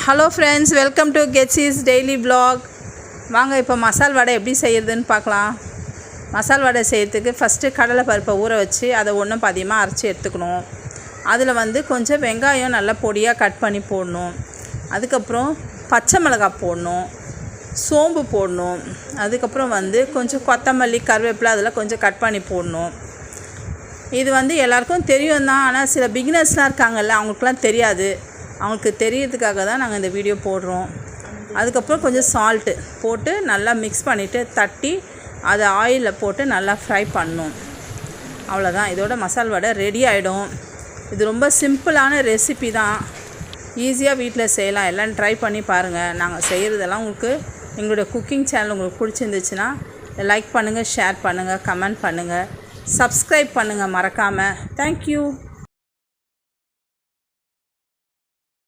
Hello friends, welcome to கெட்ஸிஸ் daily vlog. வாங்க இப்போ மசால் வடை எப்படி செய்கிறதுன்னு பார்க்கலாம். மசால் வடை செய்கிறதுக்கு ஃபஸ்ட்டு கடலை பருப்பை ஊற வச்சு அதை ஒன்றும் பாதியமாக அரைச்சி எடுத்துக்கணும். அதில் கொஞ்சம் வெங்காயம் நல்லா பொடியாக கட் பண்ணி போடணும். அதுக்கப்புறம் பச்சை மிளகாய் போடணும், சோம்பு போடணும். அதுக்கப்புறம் கொஞ்சம் கொத்தமல்லி, கருவேப்பிலை அதில் கொஞ்சம் கட் பண்ணி போடணும். இது எல்லாருக்கும் தெரியும் தான், ஆனால் சில பிகினர்ஸ்லாம் இருக்காங்கல்ல, அவங்களுக்குலாம் தெரியாது. அவங்களுக்கு தெரியறதுக்காக தான் நாங்கள் இந்த வீடியோ போடுறோம். அதுக்கப்புறம் கொஞ்சம் சால்ட்டு போட்டு நல்லா மிக்ஸ் பண்ணிவிட்டு தட்டி அதை ஆயிலில் போட்டு நல்லா ஃப்ரை பண்ணணும். அவ்வளோதான், இதோட மசால் வடை ரெடி ஆகிடும். இது ரொம்ப சிம்பிளான ரெசிபி தான், ஈஸியாக வீட்டில் செய்யலாம். எல்லாம் ட்ரை பண்ணி பாருங்கள். நாங்கள் செய்கிறதெல்லாம் உங்களுக்கு எங்களுடைய குக்கிங் சேனல் உங்களுக்கு பிடிச்சிருந்துச்சுன்னா லைக் பண்ணுங்கள், ஷேர் பண்ணுங்கள், கமெண்ட் பண்ணுங்கள், சப்ஸ்கிரைப் பண்ணுங்கள் மறக்காமல். தேங்க்யூ.